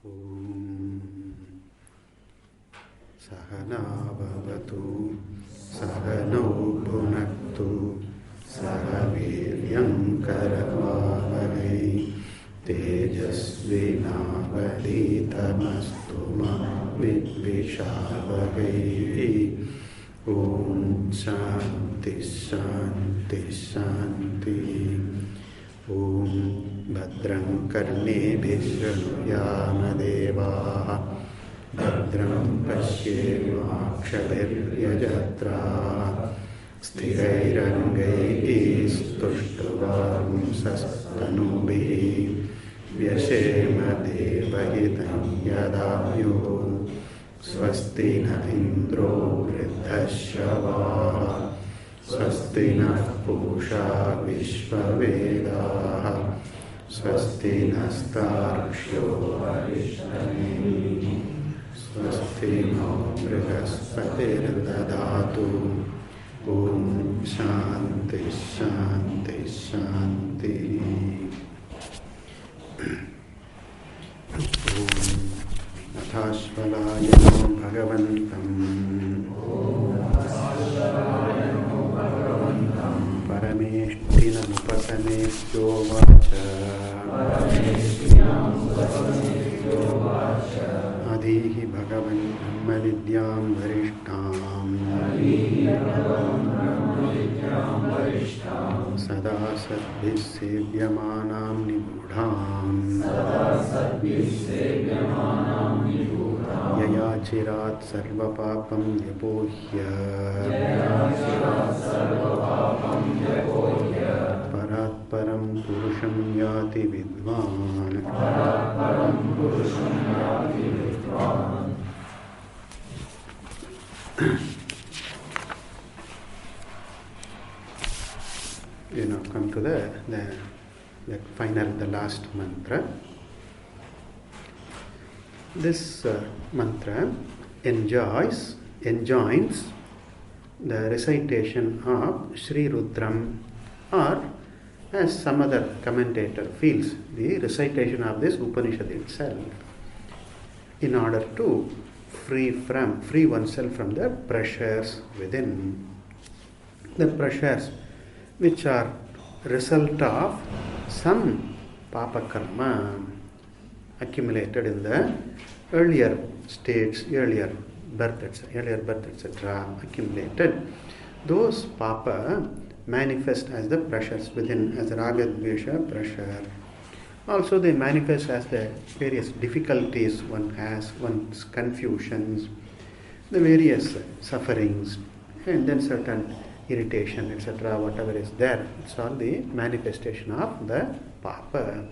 Om Sahana Bhavatu Sahano Bhunaktu Sahaviryam Karavavai Tejasvinavaditamastu ma Vidvishavai. Om Shanti Shanti Shanti. Om Bhadram Karnebhi Shrunuyama Devaha Bhadram Pashyemakshabhiryajatra Sthirairangai Stushtuvarmsastanubhi Vyashema Devahitam Yadavyo Swasti na Indro Vriddhashavaha Swasti na Pusha Vishvavedaha Swasti Nastarksho Arishtani Swasti no Brihaspati Dadatu. Om Shanti Shanti Shanti. Om Nathashvalaya no Bhagavantam Parameshtinam Upasamesyo Vacha Adhihi Bhagavan Brahmavidyam Varishtam Sada Sadbhis Sevyamanam Nibudham Yaya Chirat Sarva Papam Vyapohya Parat Param Purusham Yati Vidvan. Come to the final, the last mantra. This mantra enjoins the recitation of Sri Rudram, or as some other commentator feels, the recitation of this Upanishad itself, in order to free oneself from the pressures within. The pressures which are result of some papa karma accumulated in the earlier states, earlier birth, etc. accumulated. Those papa manifest as the pressures within, as raga dvesha pressure. Also they manifest as the various difficulties one has, one's confusions, the various sufferings, and then certain irritation, etc., whatever is there. It's all the manifestation of the papa.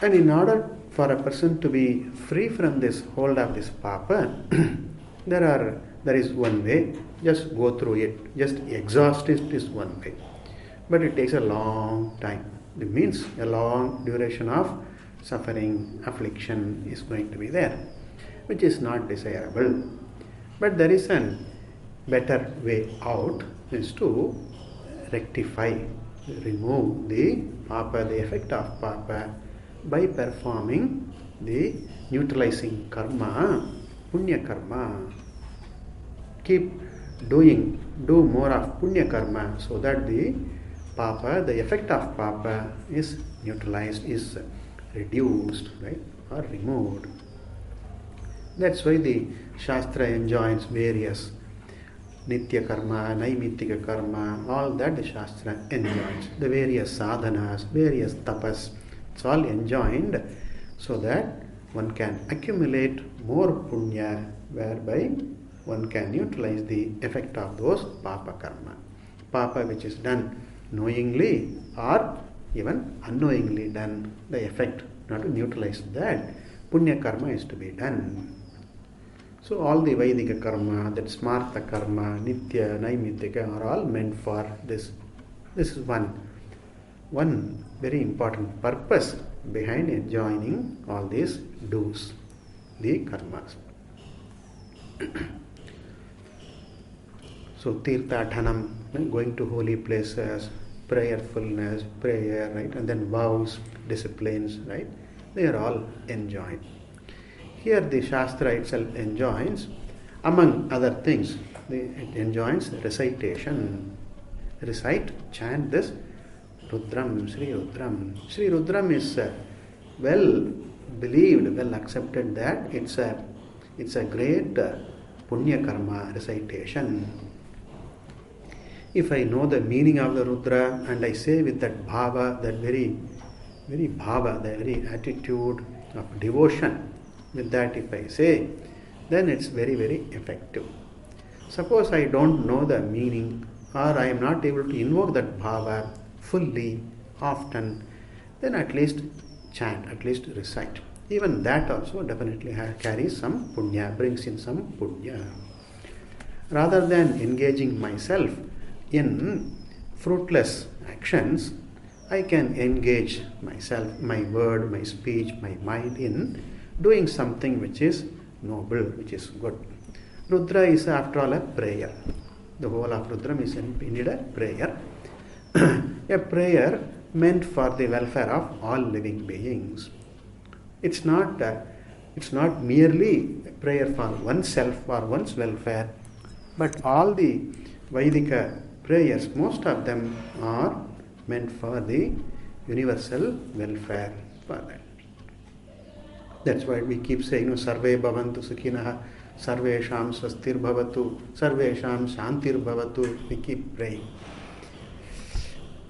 And in order for a person to be free from this hold of this papa, there is one way. Just go through it. Just exhaust it is one way. But it takes a long time. It means a long duration of suffering, affliction is going to be there, which is not desirable. But there is an better way out, is to rectify, remove the papa, the effect of papa, by performing the neutralizing karma, punya karma. Do more of punya karma, so that the papa, the effect of papa is neutralized, is reduced, right, or removed. That's why the Shastra enjoins various Nitya karma, Naimittika karma, all that the Shastra enjoins. The various sadhanas, various tapas, it's all enjoined so that one can accumulate more punya, whereby one can neutralize the effect of those papa karma. Papa which is done knowingly or even unknowingly done, the effect, not to neutralize that, punya karma is to be done. So all the Vaidika karma, that Smartha karma, Nitya, Naimittika are all meant for this. This is one very important purpose behind enjoining all these do's, the karmas. So Tirtha-dhanam, going to holy places, prayerfulness, prayer, right, and then vows, disciplines, right, they are all enjoined. Here the Shastra itself enjoins, among other things, it enjoins recitation. Recite, chant this Rudram, Sri Rudram. Sri Rudram is well believed, well accepted that it's a great punya karma recitation. If I know the meaning of the Rudra and I say with that bhava, that very bhava, the very attitude of devotion, with that if I say, then it's very, very effective. Suppose I don't know the meaning or I am not able to invoke that bhava fully, often, then at least chant, at least recite. Even that also definitely carries some punya, brings in some punya. Rather than engaging myself in fruitless actions, I can engage myself, my word, my speech, my mind in doing something which is noble, which is good. Rudra is after all a prayer. The whole of Rudram is indeed a prayer. A prayer meant for the welfare of all living beings. It's not merely a prayer for oneself or one's welfare, but all the Vaidika prayers, most of them are meant for the universal welfare for that. That's why we keep saying, Sarve bhavantu sukhinah, sarvesham swastir bhavatu, sarvesham shantir bhavatu. We keep praying.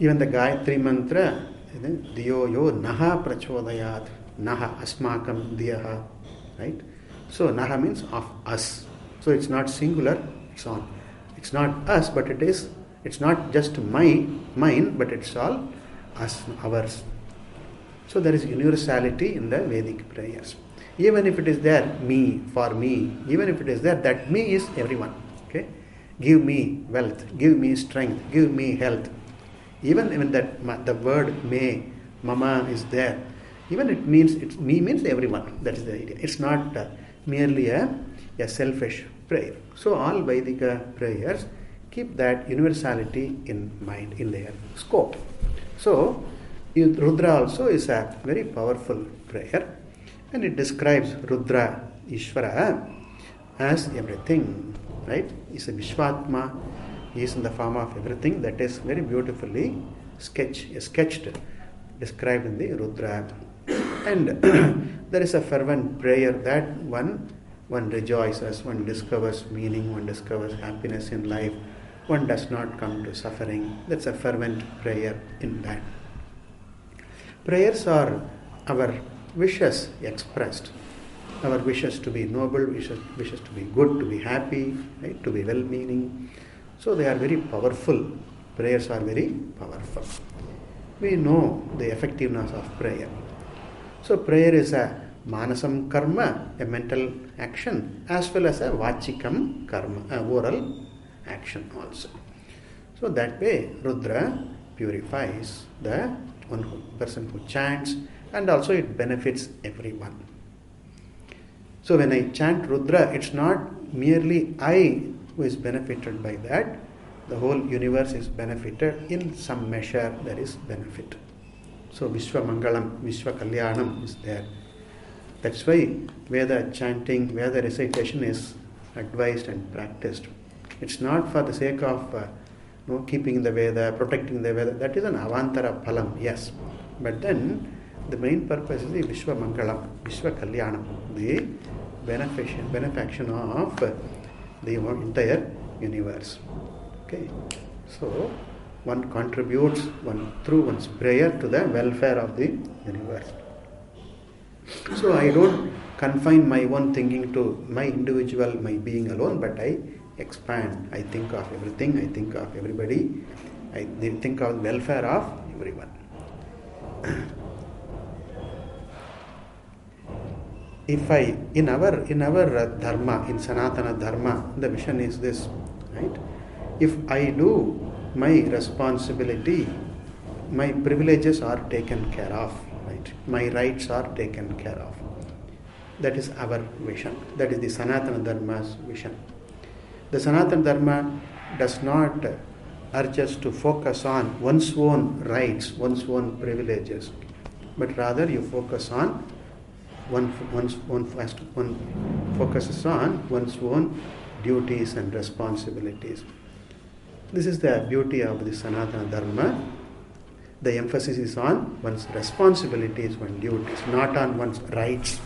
Even the Gayatri mantra, Diyo yo naha prachodayat, naha asmakam diyaha, right? So naha means of us. So it's not singular, it's on. It's not us, but it's not just mine, but it's all us, ours. So there is universality in the Vedic prayers. Even if it is there, me, for me, even if it is there, that me is everyone. Okay? Give me wealth, give me strength, give me health. Even that the word me, mama is there. Even it means, me means everyone. That is the idea. It's not merely a selfish prayer. So all Vaidika prayers keep that universality in mind, in their scope. So Rudra also is a very powerful prayer, and it describes Rudra, Ishvara, as everything, right? He's a Vishvatma, he is in the form of everything. That is very beautifully sketched, described in the Rudra. And there is a fervent prayer that one rejoices, one discovers meaning, one discovers happiness in life, one does not come to suffering. That's a fervent prayer in that. Prayers are our wishes expressed, our wishes to be noble, wishes to be good, to be happy, right? To be well-meaning. So they are very powerful. Prayers are very powerful. We know the effectiveness of prayer. So prayer is a manasam karma, a mental action, as well as a vachikam karma, a oral action also. So that way Rudra purifies the person who chants, and also it benefits everyone. So when I chant Rudra, it's not merely I who is benefited by that. The whole universe is benefited. In some measure there is benefit. So Vishwa Mangalam, Vishwa Kalyanam is there. That's why Veda chanting, Veda recitation is advised and practiced. It's not for the sake of keeping the Veda, protecting the Veda. That is an avantara phalam, yes. But then the main purpose is the Vishwa Mangalam, Vishwa Kalyanam, the benefaction of the entire universe. Okay, so one contributes through one's prayer to the welfare of the universe. So I don't confine my own thinking to my individual, my being alone, but I expand. I think of everything, I think of everybody, I think of the welfare of everyone. If in our dharma, in Sanatana dharma, the vision is this, right? If I do my responsibility, my privileges are taken care of, right? My rights are taken care of. That is our vision. That is the Sanatana Dharma's vision. The Sanatana Dharma does not urge us to focus on one's own rights, one's own privileges, but rather you focus on one focuses on one's own duties and responsibilities. This is the beauty of the Sanatana Dharma. The emphasis is on one's responsibilities, one's duties, not on one's rights.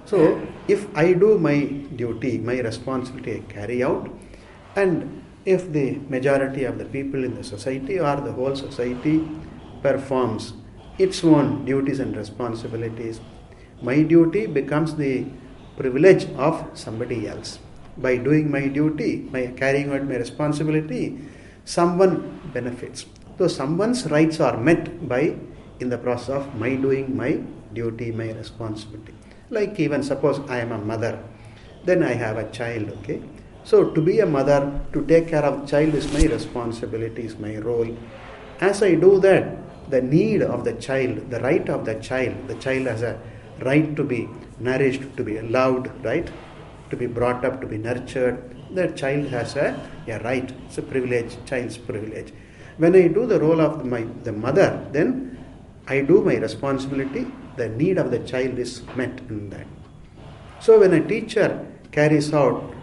So, if I do my duty, my responsibility I carry out, and if the majority of the people in the society or the whole society performs its own duties and responsibilities, my duty becomes the privilege of somebody else. By doing my duty, by carrying out my responsibility, someone benefits. So someone's rights are met by in the process of my doing my duty, my responsibility. Like even suppose I am a mother, then I have a child, okay? So to be a mother, to take care of the child is my responsibility, is my role. As I do that, the need of the child, the right of the child has a right to be nourished, to be loved, right? To be brought up, to be nurtured. The child has a right. It's a privilege, child's privilege. When I do the role of the mother, then I do my responsibility. The need of the child is met in that. So when a teacher carries out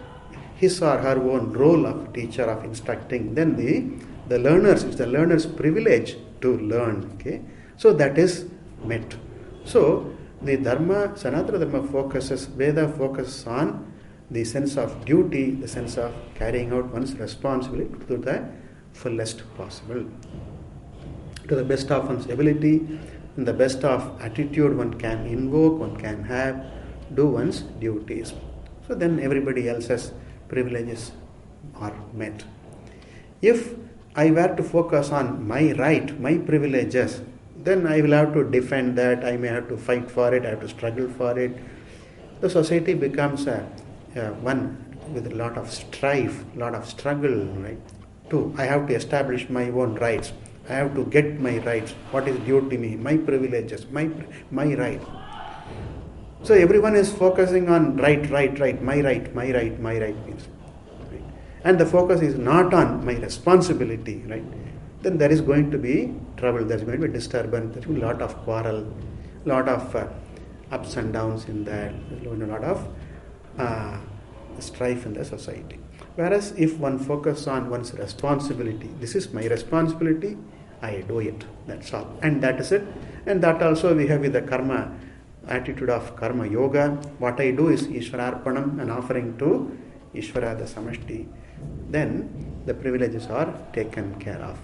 his or her own role of teacher, of instructing, then the learners, it's the learner's privilege to learn. Okay, so that is met. So the Dharma, Sanatana Dharma Veda focuses on the sense of duty, the sense of carrying out one's responsibility to the fullest possible, to the best of one's ability, in the best of attitude one can invoke, one can have, do one's duties. So then everybody else's privileges are met. If I were to focus on my right, my privileges, then I will have to defend that, I may have to fight for it, I have to struggle for it. The society becomes one with a lot of strife, lot of struggle, right? Two, I have to establish my own rights. I have to get my rights. What is due to me? My privileges, my right. So everyone is focusing on right, my right means. Right? And the focus is not on my responsibility, right? Then there is going to be trouble, there is going to be disturbance, there will be a lot of quarrel, lot of ups and downs in that, there will be a lot of strife in the society. Whereas if one focuses on one's responsibility, this is my responsibility, I do it, that's all. And that is it. And that also we have with the karma, attitude of karma yoga. What I do is Ishwararpanam, an offering to Ishvara, the Samashti. Then the privileges are taken care of.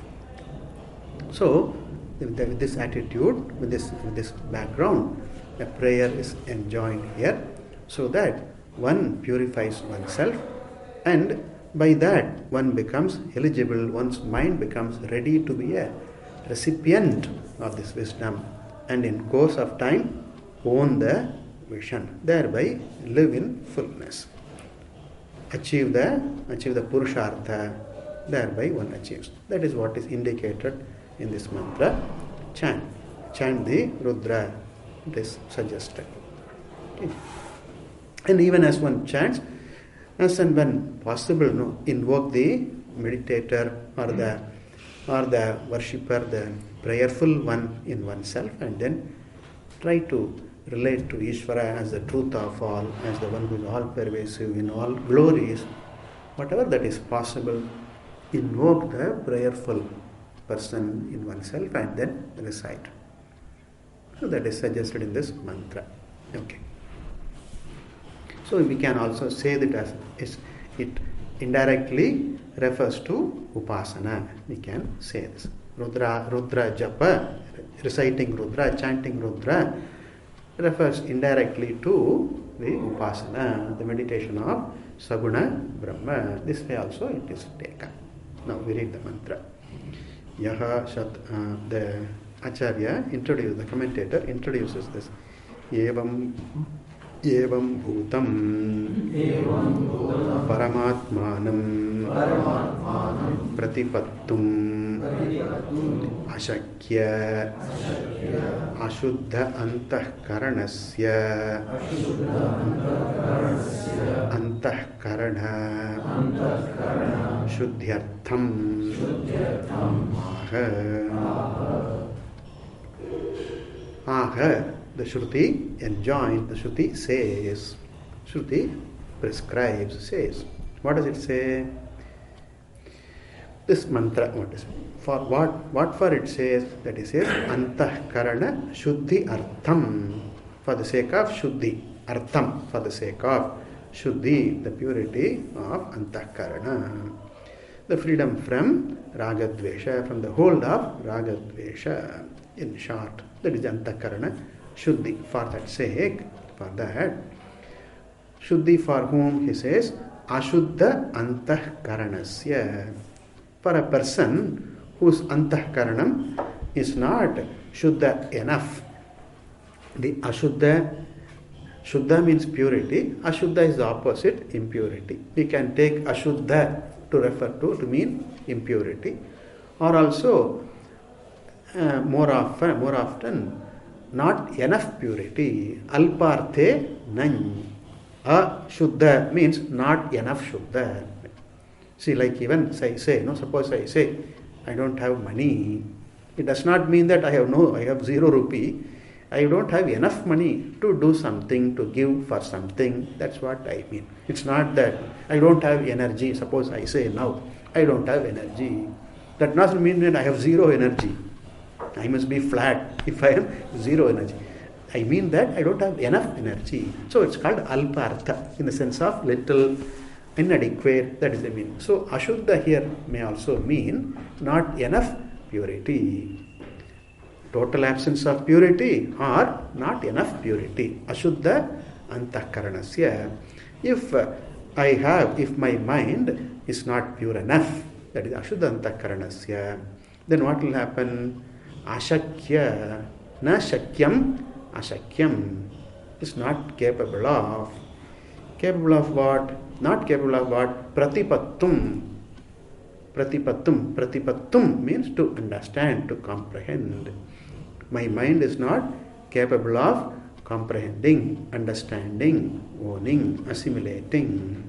So with this attitude, with this background, a prayer is enjoined here, so that one purifies oneself, and by that one becomes eligible, one's mind becomes ready to be a recipient of this wisdom, and in course of time own the vision, thereby live in fullness, achieve the purushartha, thereby one achieves. That is what is indicated in this mantra. Chant the Rudra, it is suggested. Okay. And even as one chants, as and when possible, invoke the meditator or the worshipper, the prayerful one in oneself, and then try to relate to Ishvara as the truth of all, as the one who is all pervasive in all glories. Whatever that is possible, invoke the prayerful person in oneself and then recite. So that is suggested in this mantra. Okay. So we can also say that as it indirectly refers to upasana. We can say this. Rudra japa, reciting Rudra, chanting Rudra, refers indirectly to the upasana, the meditation of Saguna Brahma. This way also it is taken. Now we read the mantra. The Acharya the commentator introduces this. Evam bhutam paramatmanam pratipattum ashakya ashuddha antahkaranasya antahkarana shuddhyartham Aha, the Shruti enjoins, the Shruti says, Shruti prescribes, says. What does it say? This mantra, what is it? For what for it says? That is, Antahkarana Shuddhi Artham. For the sake of Shuddhi. Artham, for the sake of Shuddhi, the purity of Antahkarana. The freedom from Ragadvesha, from the hold of Ragadvesha. In short, that is Antahkarana Shuddhi. For that sake, for that, Shuddhi for whom he says, Ashuddha Antahkaranasya. For a person whose Antahkaranam is not Shuddha enough. The Ashuddha, Shuddha means purity. Ashuddha is the opposite, impurity. We can take Ashuddha to refer to mean impurity. Or also, more often, not enough purity. Alparthe nany. Ashuddha means not enough Shuddha. See, like even suppose I say, I don't have money. It does not mean that I have 0 rupee. I don't have enough money to do something, to give for something. That's what I mean. It's not that I don't have energy. Suppose I say now, I don't have energy. That doesn't mean that I have 0 energy. I must be flat if I have 0 energy. I mean that I don't have enough energy. So it's called alpartha, in the sense of little, inadequate, that is the meaning. So Ashuddha here may also mean not enough purity. Total absence of purity or not enough purity. Ashuddha Antahkaranasya. If my mind is not pure enough, that is Ashuddha Antahkaranasya, then what will happen? Ashakya, na shakyam, ashakyam. Is not capable of. Capable of what? Not capable of what? Pratipattum. Pratipattum means to understand, to comprehend. My mind is not capable of comprehending, understanding, owning, assimilating,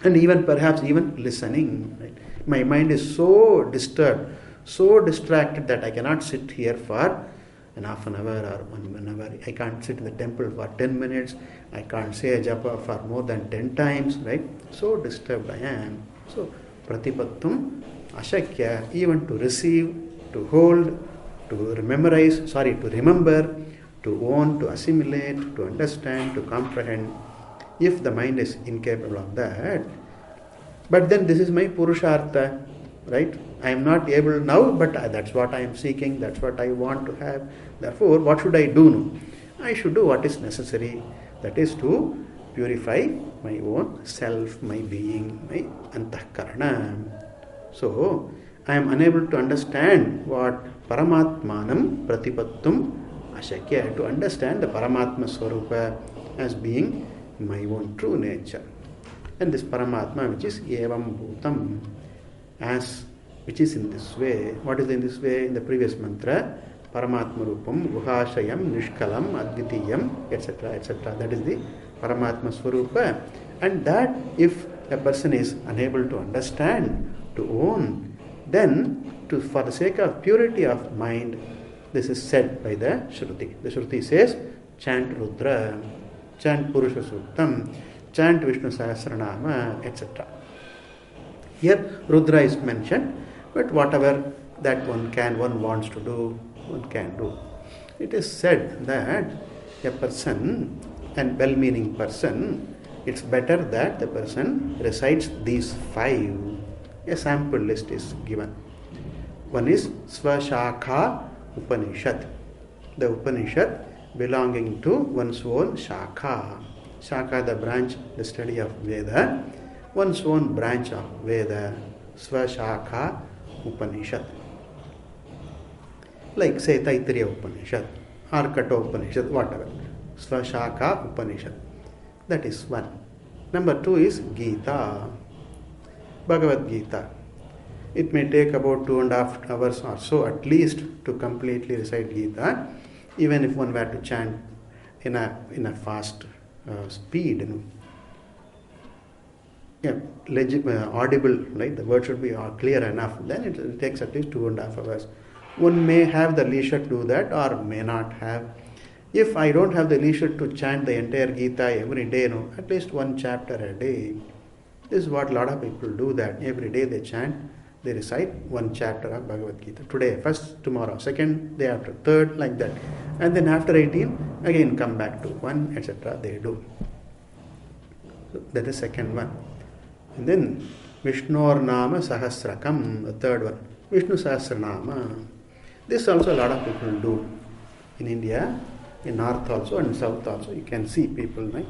and even perhaps listening. Right? My mind is so disturbed, so distracted that I cannot sit here for an half an hour or 1 hour. I can't sit in the temple for 10 minutes. I can't say a japa for more than 10 times. Right? So disturbed I am. So Pratipattum Ashakya, even to receive, to hold, to remember, to own, to assimilate, to understand, to comprehend, if the mind is incapable of that. But then this is my Purushartha, right? I am not able now, but that's what I am seeking, that's what I want to have. Therefore, what should I do now? I should do what is necessary, that is to purify my own self, my being, my Antahkarana. So, I am unable to understand what Paramatmanam Pratipattum Ashakya, to understand the Paramatma Swarupa as being my own true nature. And this Paramatma, which is Evam Bhutam, which is in this way. What is in this way? In the previous mantra, Paramatma Rupam, Guhashayam, Nishkalam, Advitiyam, etc., etc. That is the Paramatma Swarupa. And that, if a person is unable to understand, to own, then for the sake of purity of mind, this is said by the Shruti. The Shruti says, chant Rudra, chant Purusha Suktam, chant Vishnu Sahasranama, etc. Here Rudra is mentioned, but whatever that one wants to do, one can do. It is said that a person, and well-meaning person, it's better that the person recites these 5. A sample list is given. One is Swashakha Upanishad, the Upanishad belonging to one's own Shakha. Shakha, the branch, the study of Veda, one's own branch of Veda, Swashakha Upanishad. Like say Taittiriya Upanishad or Katha Upanishad, whatever. Swashakha Upanishad. That is one. Number 2 is Gita, Bhagavad Gita. It may take about 2.5 hours or so at least to completely recite Gita, even if one were to chant in a fast speed. Audible, right? The word should be clear enough. Then it takes at least 2.5 hours. One may have the leisure to do that or may not have. If I don't have the leisure to chant the entire Gita every day, at least one chapter a day. This is what a lot of people do, that every day they chant, they recite one chapter of Bhagavad Gita. Today, first, tomorrow, second, day after, third, like that. And then after 18, again come back to one, etc. they do. So that is second one. And then Vishnur Nama Sahasrakam, the third one. Vishnu Sahasranama. This also a lot of people do in India, in north also and south also. You can see people, right?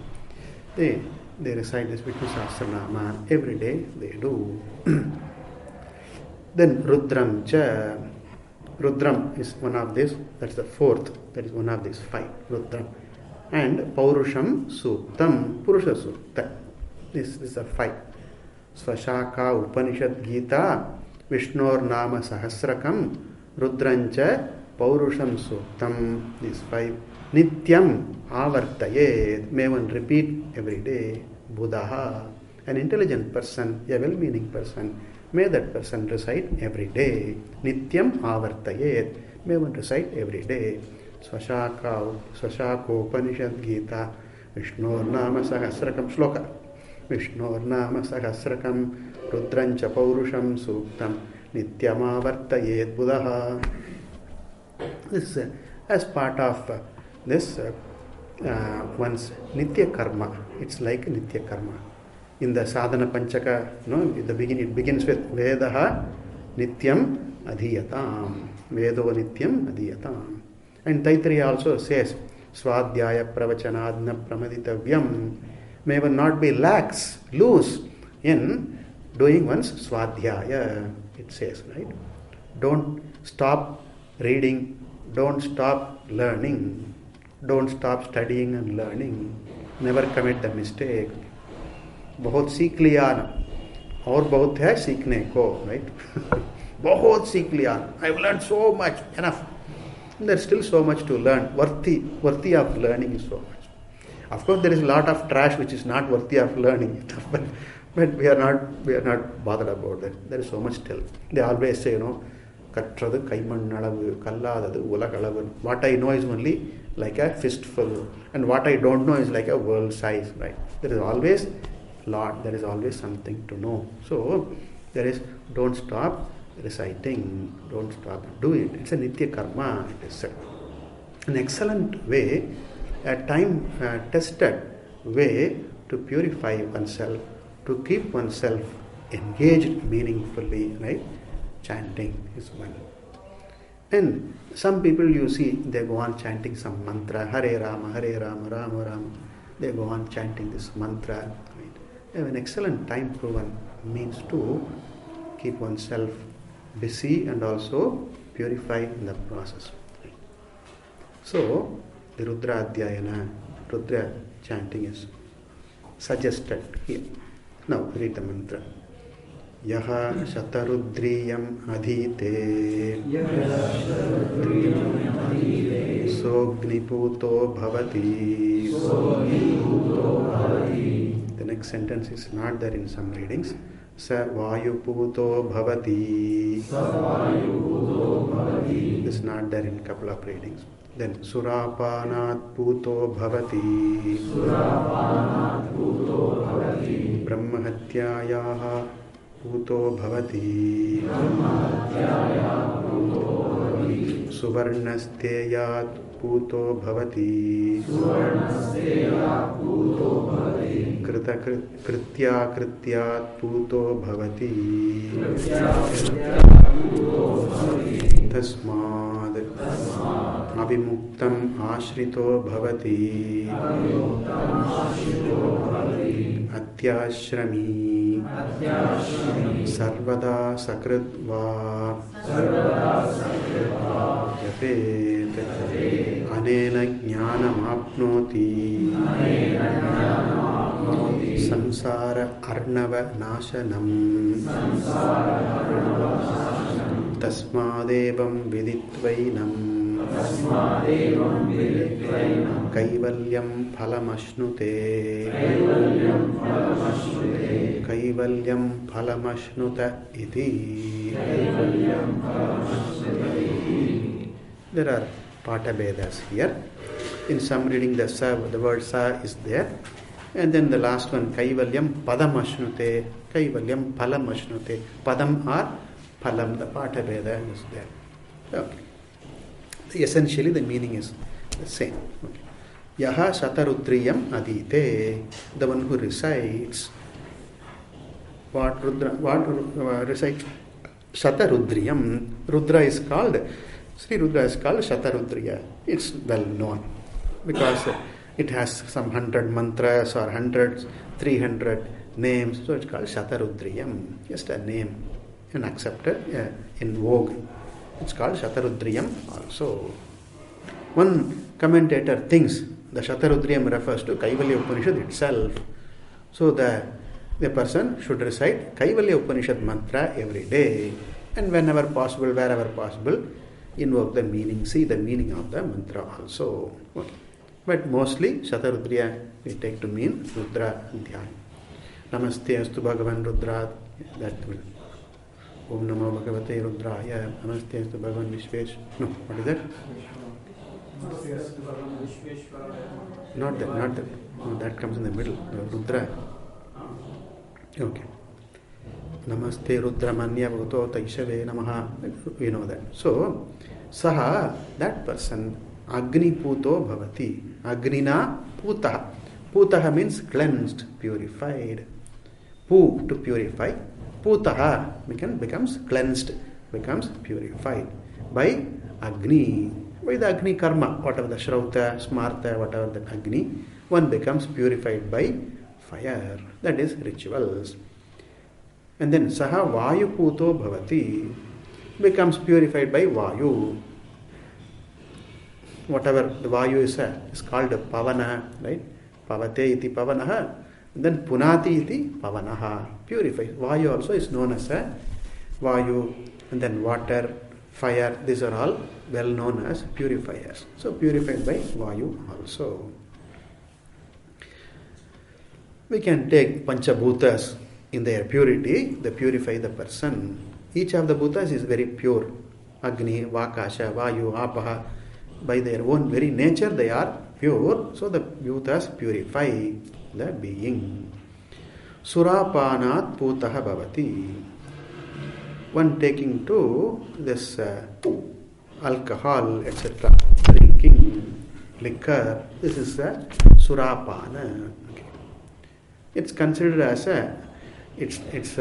They recite this Vishnu Sahasranama every day. They do. Then Rudram Cha. Rudram is one of these. That's the fourth. That is one of these 5. Rudram. And Paurusham Suktam. Purusha Sukta. This is the 5. Swashaka Upanishad Gita. Vishnur Nama Sahasrakam. Rudrancha Paurusham Suktam. These 5. Nityam Avartayet. May one repeat every day. Buddha. An intelligent person, a well-meaning person. May that person recite every day. Nityam Avartayet. May one recite every day. Swashaka Upanishad Gita. Vishnur Nama Sahasrakam. Shloka. Vishnur Nama Sahasrakam. Rudrancha Paurusham Suktam. Nityam Avartayet Buddha. This is as part of this one's Nitya Karma. It's like Nitya Karma. In the Sadhana Panchaka, in the beginning, it begins with Vedaha Nityam Adhiyatam. Vedo Nityam Adhiyatam. And Taittiriya also says, Swadhyaya Pravachanadna Pramaditavyam. May one not be lax, loose in doing one's Swadhyaya. It says, right? Don't stop reading. Don't stop learning. Don't stop studying and learning. Never commit the mistake. बहुत सीख लिया ना और बहुत है सीखने को, right? बहुत सीख लिया. I've learned so much, enough. There's still so much to learn. Worthy of learning is so much. Of course, there is a lot of trash which is not worthy of learning. But we are not bothered about that. There is so much still. They always say, கற்றது கைமண்ணளவு கல்லாதது உலகளவு. What I know is only like a fistful, and what I don't know is like a world size, right? There is always lot, there is always something to know. So there is, don't stop reciting, don't stop, do it. It's a Nitya Karma, it is said. An excellent way, a time tested way to purify oneself, to keep oneself engaged meaningfully, right? Chanting is one. And some people you see, they go on chanting some mantra, Hare Rama, Rama Rama. They go on chanting this mantra. Right? They have an excellent time proven means to keep oneself busy and also purify in the process. Right? So, the Rudra Adhyayana, Rudra chanting is suggested here. Now, read the mantra. Yaha Shatarudriyam Adhite Sogniputo Bhavati. The next sentence is not there in some readings. Sa Vayuputo Bhavati. This is not there in a couple of readings. Then Surapanat Puto Bhavati. Brahmahatyayaha Puto Bhavati. Suvarnasteyat Puto Bhavati. Kritya Krityat Puto Bhavati. Tasmad Abhimuktam Ashrito Bhavati. Atyashrami Sarvada Sakritva Yapet Anena Jnanam Apnoti Samsara Arnava Nashanam Tasmadevam Viditvainam Kaivalyam phalamashnuते Kaivalyam phalamashnuta iti. There are Patabedas here. In some reading the word sa is there. And then the last one, Kaivalyam padamashnute, Kaivalyam palamashnute. Padam or palam, the Patabeda is there. Okay. Essentially the meaning is the same. Okay. Yaha Satarudriyam Adite, the one who recites what recites Satarudriyam. Rudra is called, Sri Rudra is called Satarudriya. It's well known because it has some 100 mantras or 300 names. So it's called Satarudriyam. Just a name and accepted in vogue. It's called Satarudriyam also. One commentator thinks the Satarudriyam refers to Kaivalyopanishad itself. So the person should recite Kaivalyopanishad mantra every day, and whenever possible, wherever possible, invoke the meaning, see the meaning of the mantra also. Okay. But mostly Satarudriya we take to mean Rudra Dhyan. Namaste astu Bhagavan Rudra. That will. Om Namo Bhagavate Rudraya. Namaste astu Bhagavan Vishvesh. No, what is that? Not that. No, that comes in the middle. Rudra. Okay. Namaste Rudra Manya Bhuto Taishave Namaha. You know that. So, Saha, that person, Agni Puto Bhavati. Agnina Putaha. Putaha means cleansed, purified. Pu, to purify. Putaha becomes cleansed, becomes purified. By Agni. By the Agni karma, whatever the Shrauta, Smarta, whatever the Agni, one becomes purified by fire. That is rituals. And then Saha Vayu Puto Bhavati becomes purified by Vayu. Whatever the Vayu is called Pavana, right? Pavate iti Pavanaha. And then Punati iti Pavanaha. Purifies. Vayu also is known as Vayu. And then water, fire, these are all well known as purifiers. So purified by Vayu also. We can take Panchabhutas in their purity, they purify the person. Each of the Bhutas is very pure. Agni, Vakasha, Vayu, Apaha. By their own very nature they are pure. So the Bhutas purify the being. Surapanat Putaha Bhavati. One taking to this alcohol, etc., drinking, liquor, this is Surapana. Okay. It's considered as it's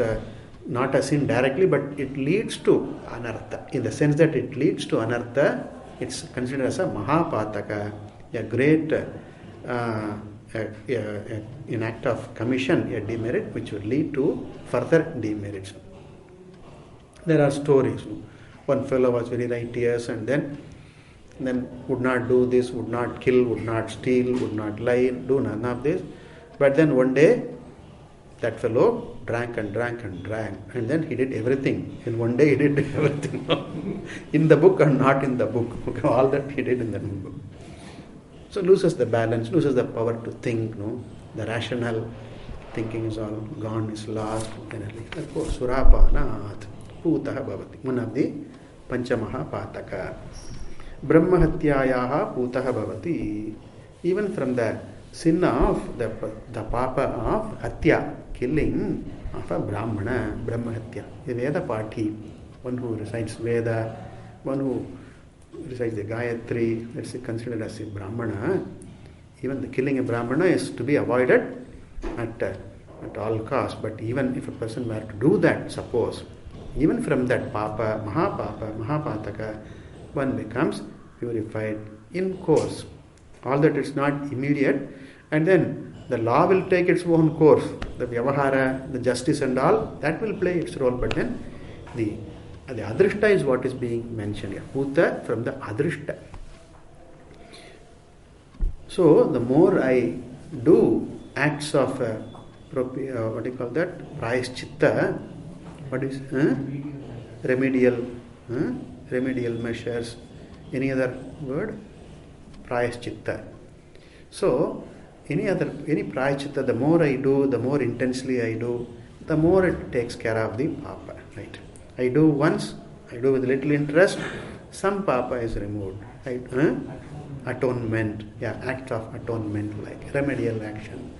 not a sin directly, but it leads to anartha. In the sense that it leads to anartha, it's considered as a mahapataka, a great an act of commission, a demerit which will lead to further demerits. There are stories. One fellow was very righteous and then would not do this, would not kill, would not steal, would not lie, do none of this. But then one day that fellow drank and drank and drank, and then he did everything. In one day he did everything. In the book or not in the book. All that he did in the book. So loses the balance, loses the power to think. No, the rational thinking is all gone, is lost. Therefore, Surapanat Putaha Bhavati. One of the Panchamaha Pataka. Brahmahatyayaha Putaha Bhavati. Even from the sin of the papa of Hatya, killing of a Brahmana, Brahmahatya, a Veda Pati, one who recites Veda, one who recites the Gayatri, that's considered as a Brahmana. Even the killing a Brahmana is to be avoided at all costs. But even if a person were to do that, suppose, even from that Papa, Mahapataka, one becomes purified in course. All that is not immediate, and then the law will take its own course. The Vyavahara, the justice and all, that will play its role. But then the Adrishta is what is being mentioned here. Puta from the Adrishta. So the more I do acts of what do you call that? Prayaschitta. What is remedial measures Any other word? Prayaschitta. So, any prayaschitta, the more I do, the more intensely I do, the more it takes care of the papa, right? I do once, I do with little interest, some papa is removed. Atonement, act of atonement, like remedial action.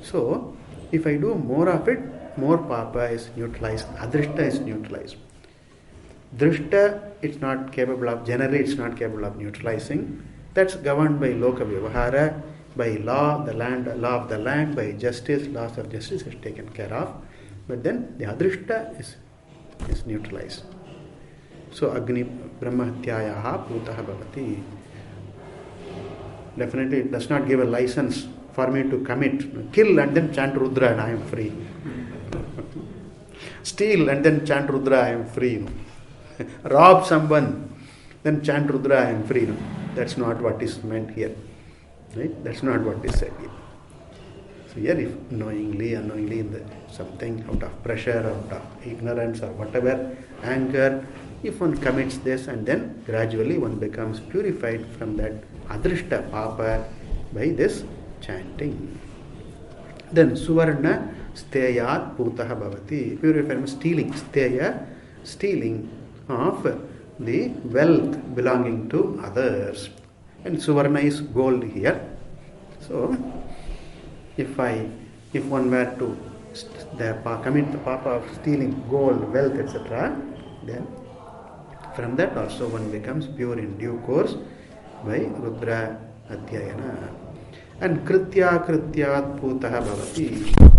So, if I do more of it, more papa is neutralized, adrishta is neutralized. Drishta, generally it's not capable of neutralizing. That's governed by loka vyavahara, by law of the land, by justice, laws of justice is taken care of. But then the adrishta is neutralized. So Agni Brahmahatyayaha Putaha Bhavati. Definitely it does not give a license for me to kill and then chant Rudra and I am free. Steal and then chant Rudra, I am free. Rob someone, then chant Rudra, I am free. That's not what is meant here. Right? That's not what is said here. So here, if unknowingly, something out of pressure, out of ignorance or whatever, anger, if one commits this and then gradually one becomes purified from that adrishta papa by this chanting. Then Suvarna Steyat Putaha Bhavati. Purified means stealing. Steya, stealing of the wealth belonging to others. And Suvarna is gold here. So, if one were to commit the papa of stealing gold, wealth, etc., then from that also one becomes pure in due course by Rudra Adhyayana. And Kritya Krityat Putaha Bhavati.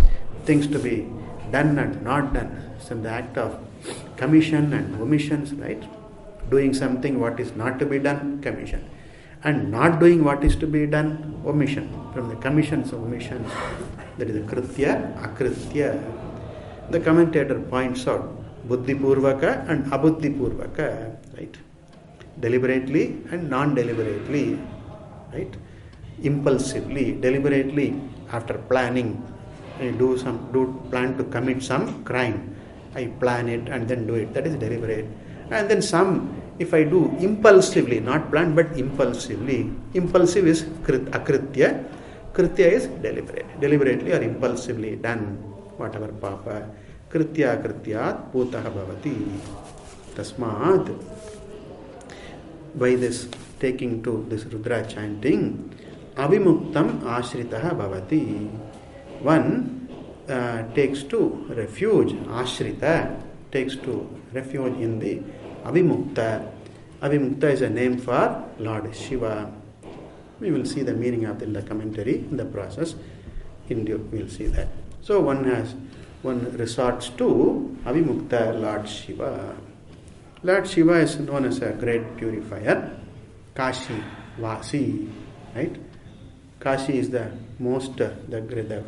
Things to be done and not done. So the act of commission and omissions, right? Doing something what is not to be done, commission. And not doing what is to be done, omission. From the commissions, omissions, that is the Kritya, Akritya. The commentator points out Buddhi Purvaka and Abuddhi Purvaka, right? Deliberately and non-deliberately, right? Impulsively, deliberately, after planning, I plan to commit some crime. I plan it and then do it. That is deliberate. And then some, if I do impulsively, not planned but impulsively. Impulsive is akritya. Kritya is deliberate. Deliberately or impulsively done, whatever papa. Kritya krityat putaha bhavati. Tasmat. By this taking to this Rudra chanting, avimuktam ashritaha bhavati. One takes to refuge, ashrita, takes to refuge in the avimukta. Avimukta is a name for Lord Shiva. We will see the meaning of it in the commentary, in the process. We will see that. So one resorts to avimukta Lord Shiva. Lord Shiva is known as a great purifier, Kashi Vasi, right? Kashi is the most, the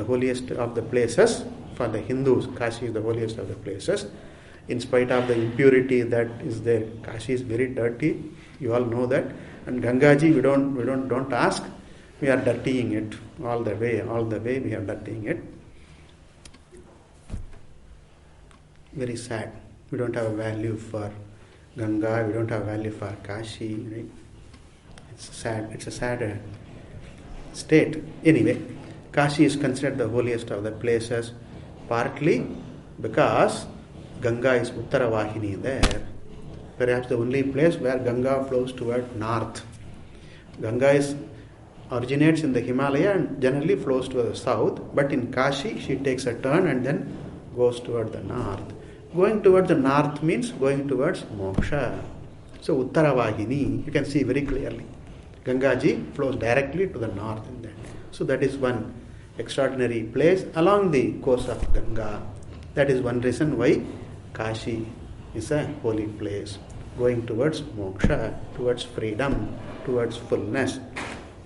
holiest of the places for the Hindus. Kashi is the holiest of the places. In spite of the impurity that is there, Kashi is very dirty. You all know that. And Gangaji, we don't ask. We are dirtying it all the way we are dirtying it. Very sad. We don't have a value for Ganga. We don't have a value for Kashi. Right? It's sad. It's a sad state. Anyway, Kashi is considered the holiest of the places, partly because Ganga is Uttaravahini there. Perhaps the only place where Ganga flows toward north. Ganga originates in the Himalaya and generally flows to the south, but in Kashi she takes a turn and then goes toward the north. Going towards the north means going towards moksha. So Uttaravahini, you can see very clearly. Gangaji flows directly to the north in that. So that is one extraordinary place along the course of Ganga. That is one reason why Kashi is a holy place. Going towards moksha, towards freedom, towards fullness.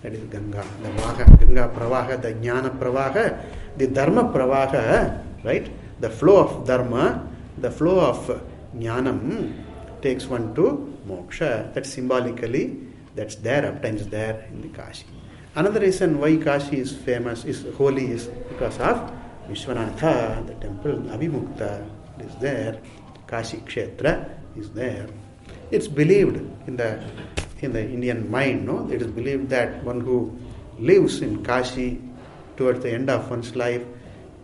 That is Ganga. The Ganga Pravaha, the Jnana Pravaha, the Dharma Pravaha, right? The flow of Dharma, the flow of Jnanam takes one to moksha. That symbolically, that's there, obtains there in the Kashi. Another reason why Kashi is famous, is holy, is because of Vishwanatha, the temple, Avimukta is there, Kashi Kshetra is there. It's believed in the Indian mind, no? It is believed that one who lives in Kashi towards the end of one's life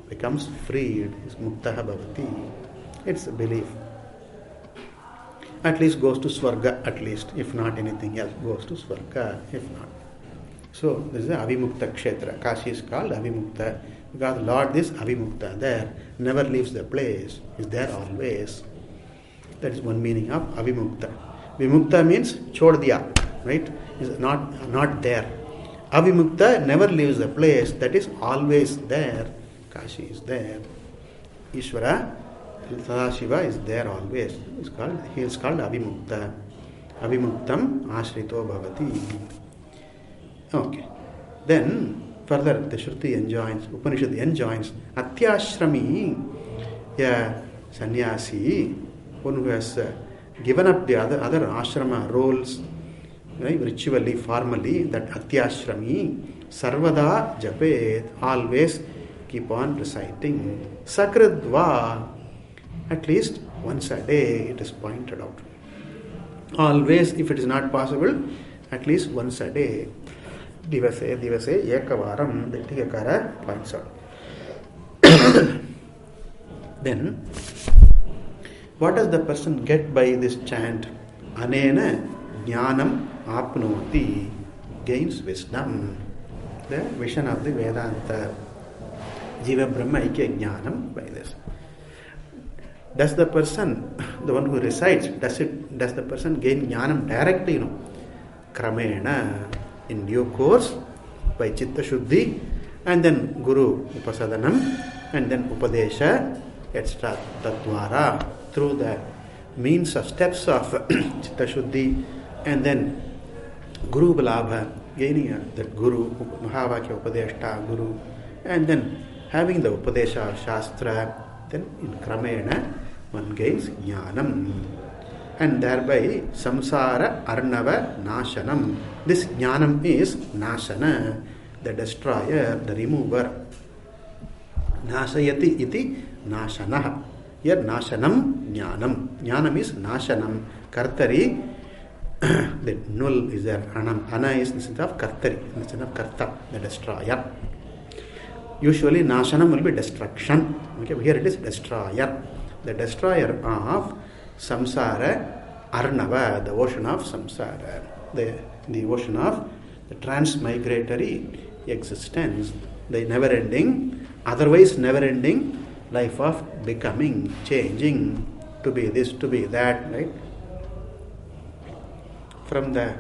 becomes freed, is muktaha bhavati. It's a belief. At least goes to Swarga, at least, if not anything else, goes to Swarga, if not. So, this is the Avimukta Kshetra. Kashi is called Avimukta because Lord is Avimukta, there, never leaves the place, is there always. That is one meaning of Avimukta. Vimukta means chod diya, right? Is not there. Avimukta never leaves the place, that is always there. Kashi is there. Ishvara, Sadashiva is there always. He is called Avimukta. Avimuktam ashrito bhavati. Okay. Then further the Shruti enjoins, Upanishad enjoins, Atyashrami, a sannyasi, one who has given up the other ashrama roles, right, ritually, formally, that Atyashrami, Sarvada Japet, always keep on reciting. Sakridva, at least once a day, it is pointed out. Always, if it is not possible, at least once a day. Divase, Ekavaram, the Tikakara points out. Then, what does the person get by this chant? Anena jnanam apnoti, gains wisdom. The vision of the Vedanta. Jiva Brahma Ikya Jnanam, by this. Does the person, the one who recites, does the person gain jnanam directly? No. Kramena, in due course, by Chitta Shuddhi, and then Guru Upasadanam, and then Upadesha, etc. Tadvara, through the means of steps of Chitta Shuddhi, and then Guru Balabha, gaining that Guru, Mahavakya Upadeshta, Guru, and then having the Upadesha of Shastra, then in Kramena, one gains Jnanam. And thereby samsara arnava nashanam. This jnanam is nashana, the destroyer, the remover. Nashayati iti nashana. Here nashanam jnanam. Jnanam is nashanam. Kartari, the null is there. Ana is instead of kartari, instead of karta, the destroyer. Usually nashanam will be destruction. Okay, here it is destroyer. The destroyer of samsara, arnava, the ocean of samsara, the ocean of the transmigratory existence, the never-ending, otherwise never-ending life of becoming, changing, to be this, to be that, right? From the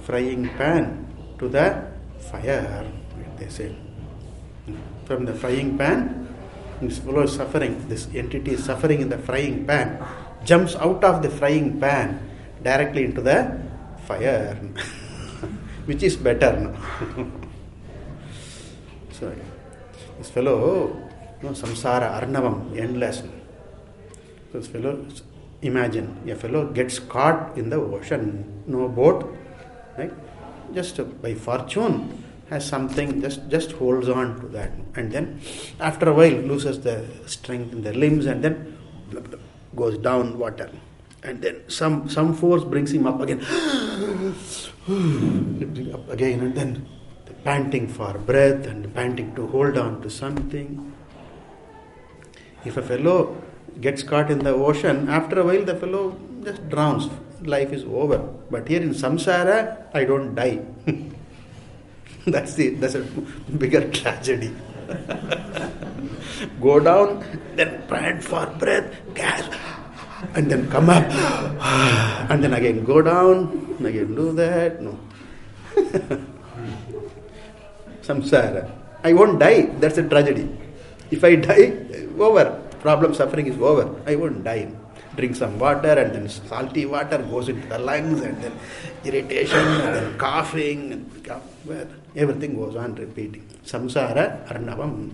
frying pan to the fire, they say. From the frying pan, this fellow is suffering, this entity is suffering in the frying pan, jumps out of the frying pan directly into the fire. Which is better? No? So, this fellow, samsara, arnavam, endless. This fellow, imagine, a fellow gets caught in the ocean, no boat, right? Just by fortune, has something, just holds on to that. And then, after a while, loses the strength in the limbs and then goes down water, and then some force brings him up again, up again, and then the panting for breath and panting to hold on to something. If a fellow gets caught in the ocean, after a while the fellow just drowns, life is over. But here in samsara, I don't die. That's a bigger tragedy. Go down, then pant for breath, gasp, and then come up, and then again go down, again do that. No. Samsara. I won't die, that's a tragedy. If I die, over. Problem, suffering is over. I won't die. Drink some water, and then salty water goes into the lungs, and then irritation, and then coughing, and everything goes on repeating. Samsara arnavam.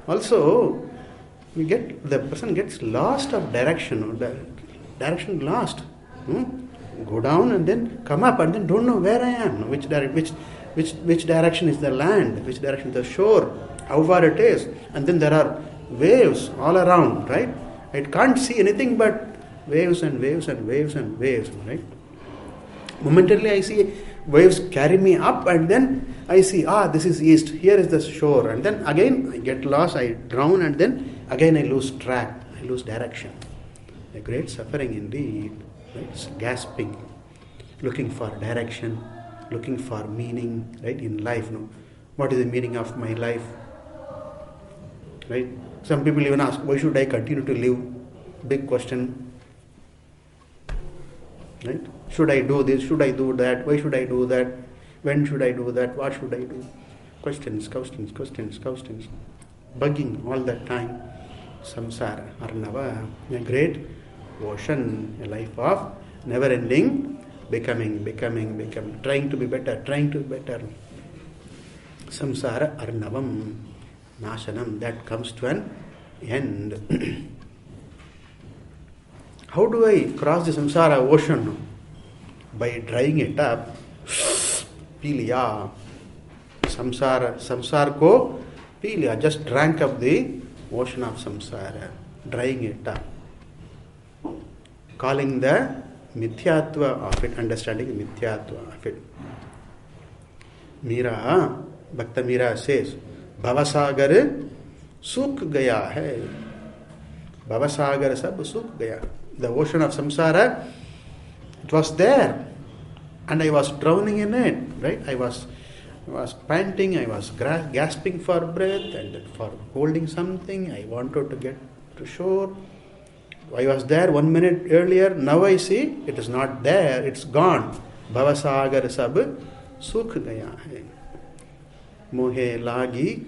Also, the person gets lost of direction, direction lost. Go down and then come up, and then don't know where I am, which direction is the land, which direction is the shore, how far it is, and then there are waves all around, right? I can't see anything but waves and waves and waves and waves, right? Momentarily I see waves carry me up, and then I see, this is east, here is the shore, and then again I get lost, I drown, and then again I lose track, I lose direction. A great suffering indeed, right? It's gasping, looking for direction, looking for meaning, right, in life. No? What is the meaning of my life? Right? Some people even ask, why should I continue to live? Big question. Right? Should I do this? Should I do that? Why should I do that? When should I do that? What should I do? Questions. Bugging all that time. Samsara, Arnava, a great ocean, a life of never ending, becoming, trying to be better. Samsara, Arnavam, Nashanam, that comes to an end. How do I cross the samsara ocean? By drying it up. Piliya. Samsara ko piliya. Just drank up the ocean of samsara. Drying it up. Calling the mithyatva of it, understanding the mithyatva of it. Meera, Bhakta Meera says, Bhavasagar suk gaya hai. Bhavasagar sab suk gaya. The ocean of samsara, it was there, and I was drowning in it, right? I was panting, I was gasping for breath and for holding something. I wanted to get to shore. I was there 1 minute earlier, now I see it is not there, it's gone. Bhavasagar sab sukh gaya hai. Mohe lagi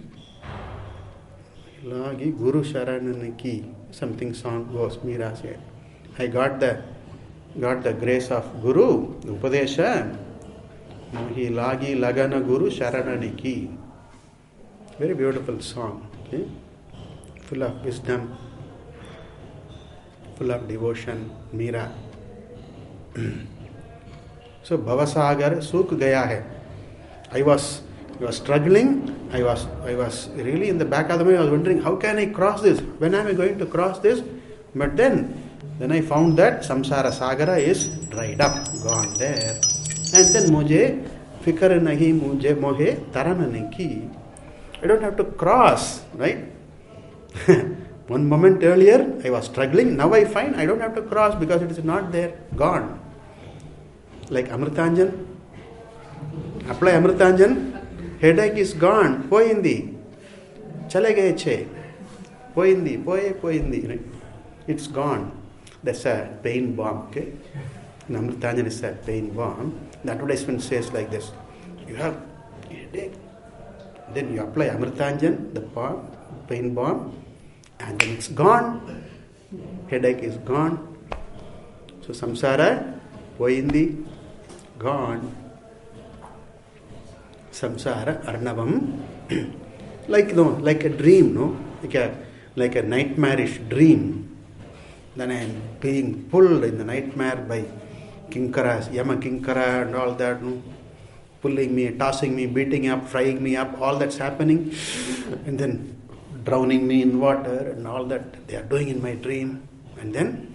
Guru Sharanana ki. Something song goes, Meera said. I got the grace of Guru, Upadesha. Mohi lagi lagana Guru Sharanani ki. Very beautiful song. Okay? Full of wisdom, full of devotion, Meera. So Bhavasagar suk gaya hai. I was struggling. I was really in the back of the mind. I was wondering, how can I cross this? When am I going to cross this? But then I found that samsara sagara is dried up, gone there. And then mujhe fikar nahi mujhe mohe taranane ki. I don't have to cross, right? 1 moment earlier I was struggling. Now I find I don't have to cross because it is not there, gone. Like Amritanjan. Apply Amritanjan. Headache is gone. Poindi. Chale gaye che. Poindi. Right? It's gone. That's a pain bomb. Okay? Amritanjan is a pain bomb. The advertisement says like this. You have headache. Then you apply Amritanjan, the bomb, pain bomb, and then it's gone. Headache is gone. So samsara, poindi, gone. Samsara, Arnavam, like a dream, no? Like a nightmarish dream. Then I am being pulled in the nightmare by kinkaras, Yama Kinkara and all that, no? Pulling me, tossing me, beating up, frying me up, all that's happening. And then drowning me in water and all that they are doing in my dream. And then,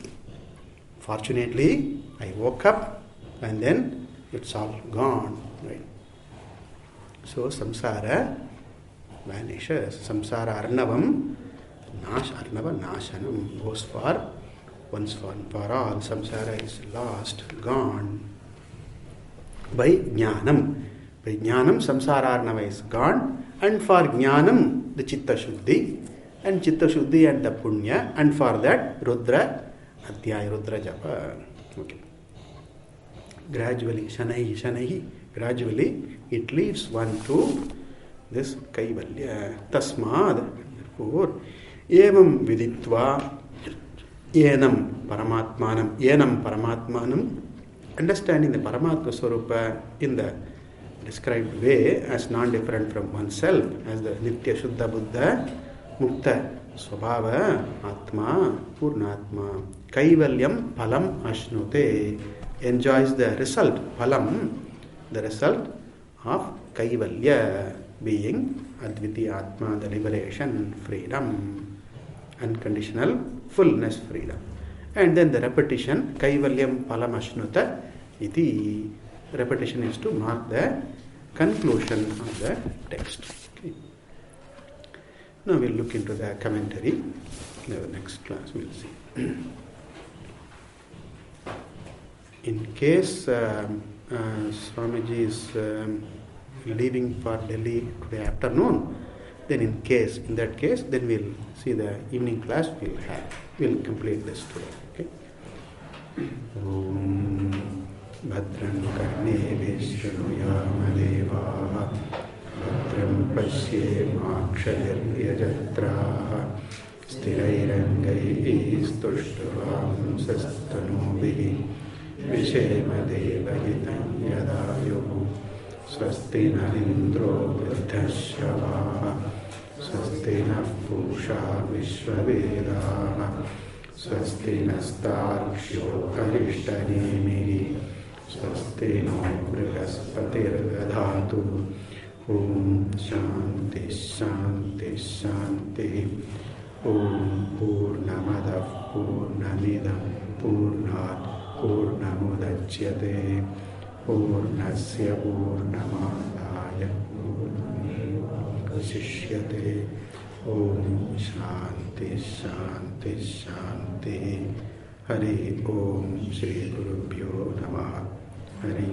fortunately, I woke up and then it's all gone, right? So samsara vanishes. Samsara arnavam, arnava nashanam, goes for once for all. Samsara is lost, gone. By jnanam. By jnanam, samsara arnava is gone. And for jnanam, the chitta shuddhi. And chitta shuddhi and the punya. And for that, rudra, adhyaya rudra japa. Okay. Gradually, shanahi, gradually, it leads one to this Kaivalya. Tasmad, therefore, evam viditva, enam paramatmanam, understanding the Paramatma Swarupa in the described way as non-different from oneself, as the Nitya Shuddha Buddha, Mukta Swabhava, Atma, Purnatma, Kaivalyam Phalam Ashnute, enjoys the result, Phalam, the result of Kaivalya, being Adviti Atma, the liberation, freedom, unconditional fullness, freedom. And then the repetition, Kaivalyam Palamashnuta iti. Repetition is to mark the conclusion of the text. Okay. Now we'll look into the commentary. In the next class we'll see. In case Swamiji is leaving for Delhi today afternoon, then in that case, then we'll see the evening class we'll complete this today. Okay. Om Bhadram Karne Vishnu Devaha Bhadram Pashyemakshadiryajatraha Sthirairangai Stushtavam Sastanubihi Vishemadevahitam Yadayuhu Swasti Narindro Vridhashavaha Swasti Napusha Vishwavedaha Swasti Nastarksho Arishtanemihi Swasti No Brihaspati Dadhatu Om Shanti Shanti Shanti Om Purnamada Purnamidam Purnat Purnamudachyate Purnasya Purnamadaya Purnamevasishyate Om Shanti Shanti Shanti Hari Om Shri Gurubhyo Namaha Hari